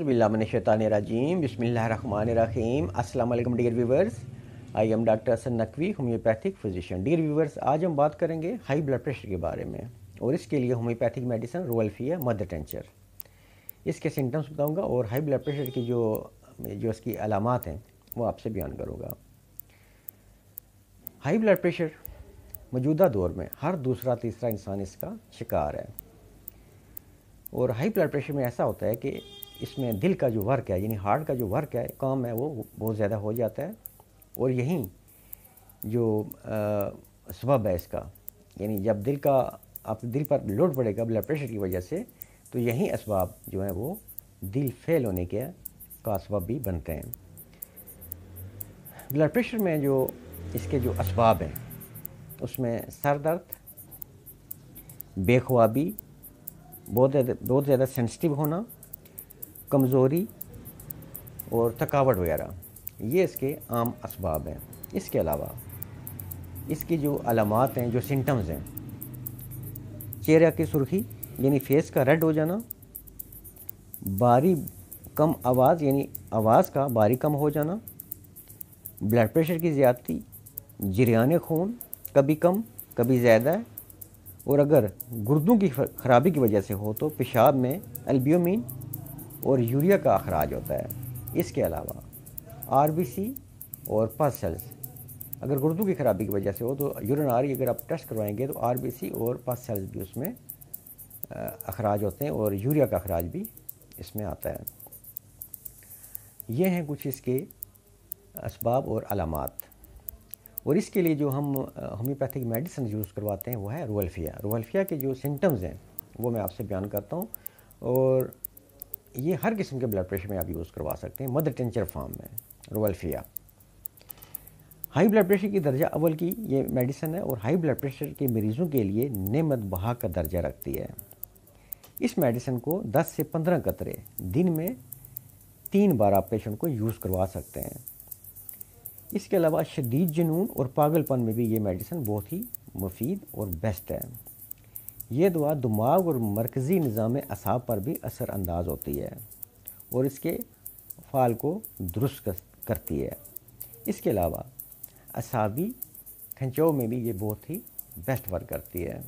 औज़ुबिल्लाहिमिनश्शैतानिर्रजीम बिस्मिल्लाहिर्रहमानिर्रहीम। अस्सलाम वालेकुम dear viewers, I am doctor Hasan Naqvi, homeopathic physician. Dear viewers, आज हम बात करेंगे हाई ब्लड प्रेशर के बारे में और इसके लिए होम्योपैथिक मेडिसिन रोवल्फिया मदर टिंचर, इसके सिम्टम्स बताऊंगा और हाई ब्लड प्रेशर की जो इसकी अलामात हैं वो आपसे बयान करूँगा। हाई ब्लड प्रेशर मौजूदा दौर में हर दूसरा तीसरा इंसान इसका शिकार है और हाई ब्लड प्रेशर में ऐसा होता है कि इसमें दिल का जो वर्क है, यानी हार्ट का जो वर्क है, काम है, वो बहुत ज़्यादा हो जाता है और यही जो सबब है इसका, यानी जब दिल पर लोड पड़ेगा ब्लड प्रेशर की वजह से, तो यही असबाब जो हैं वो दिल फेल होने के का सबब भी बनते हैं। ब्लड प्रेशर में जो इसके जो असबाब हैं उसमें सर दर्द, बेख्वाबी, बहुत ज़्यादा सेंसिटिव होना, कमज़ोरी और थकावट वगैरह, ये इसके आम असबाब हैं। इसके अलावा इसकी जो अलामात हैं, जो सिम्टम्स हैं, चेहरे की सुर्खी यानी फेस का रेड हो जाना, बारी कम आवाज़ यानी आवाज़ का बारी कम हो जाना, ब्लड प्रेशर की ज़्यादती, जरियान खून कभी कम कभी ज़्यादा है, और अगर गुर्दों की ख़राबी की वजह से हो तो पेशाब में एल्ब्यूमिन और यूरिया का अखराज होता है। इसके अलावा आरबीसी और पस सेल्स, अगर गुर्दों की ख़राबी की वजह से हो तो यूरिनरी अगर आप टेस्ट करवाएंगे तो आरबीसी और पस सेल्स भी उसमें अखराज होते हैं और यूरिया का अखराज भी इसमें आता है। ये हैं कुछ इसके असबाब और अलामात। और इसके लिए जो हम होम्योपैथिक मेडिसिन यूज़ करवाते हैं वो है रोवल्फिया। रोवल्फिया के जो सिम्टम्स हैं वो मैं आपसे बयान करता हूँ और ये हर किस्म के ब्लड प्रेशर में आप यूज़ करवा सकते हैं मदर टिंचर फॉर्म में रोवल्फिया। हाई ब्लड प्रेशर की दर्जा अव्वल की ये मेडिसिन है और हाई ब्लड प्रेशर के मरीज़ों के लिए नेमत बहा का दर्जा रखती है। इस मेडिसिन को 10 से 15 कतरे दिन में 3 बार आप पेशेंट को यूज़ करवा सकते हैं। इसके अलावा शदीद जुनून और पागलपन में भी ये मेडिसिन बहुत ही मुफीद और बेस्ट है। ये दवा दिमाग और मरकज़ी निज़ाम असाब पर भी असर अंदाज होती है और इसके फ़ाल को दुरुस्त करती है। इसके अलावा असाबी खंचाव में भी ये बहुत ही बेस्ट वर्क करती है।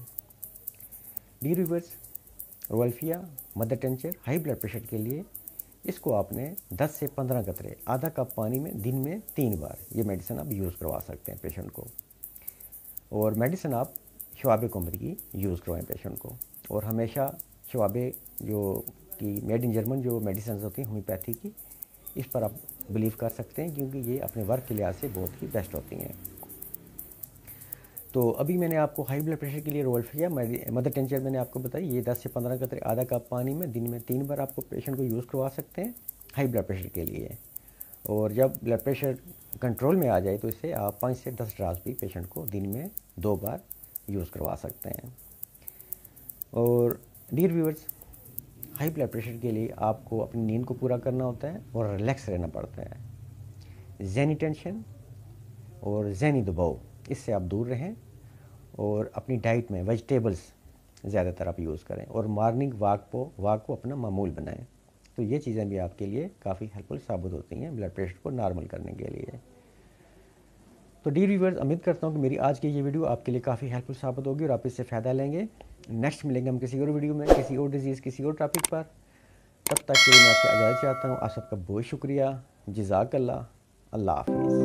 Dear viewers, rauwolfia mother tincture high blood pressure के लिए इसको आपने 10 से 15 कतरे आधा कप पानी में दिन में 3 बार ये मेडिसिन आप यूज़ करवा सकते हैं पेशेंट को। और मेडिसिन आप शवाबे कंपनी की यूज़ करवाएं पेशेंट को, और हमेशा शवाबे जो कि मेड इन जर्मन जो मेडिसिन होती हैं होम्योपैथी की, इस पर आप बिलीव कर सकते हैं क्योंकि ये अपने वर्क के लिहाज से बहुत ही बेस्ट होती हैं। तो अभी मैंने आपको हाई ब्लड प्रेशर के लिए रोवल्फिया मदर टिंचर मैंने आपको बताई, ये 10 से 15 कतरे आधा कप पानी में दिन में 3 बार आपको पेशेंट को यूज़ करवा सकते हैं हाई ब्लड प्रेशर के लिए। और जब ब्लड प्रेशर कंट्रोल में आ जाए तो इसे आप 5 से 10 ड्राप्स भी पेशेंट को दिन में 2 बार यूज़ करवा सकते हैं। और dear viewers, high blood pressure के लिए आपको अपनी नींद को पूरा करना होता है और रिलैक्स रहना पड़ता है। ज़हनी टेंशन और ज़हनी दबाव इससे आप दूर रहें और अपनी डाइट में वेजिटेबल्स ज़्यादातर आप यूज़ करें और मॉर्निंग वॉक को अपना मामूल बनाएं। तो ये चीज़ें भी आपके लिए काफ़ी हेल्पफुल साबित होती हैं ब्लड प्रेशर को नॉर्मल करने के लिए। तो डियर व्यूअर्स, उम्मीद करता हूँ कि मेरी आज की ये वीडियो आपके लिए काफ़ी हेल्पफुल साबित होगी और आप इससे फ़ायदा लेंगे। नेक्स्ट मिलेंगे हम किसी और वीडियो में, किसी और डिजीज़, किसी और टॉपिक पर। तब तक के लिए मैं आपसे इजाज़त चाहता हूँ। आप सबका बहुत शुक्रिया। जज़ाकल्लाह। अल्लाह हाफ़िज़।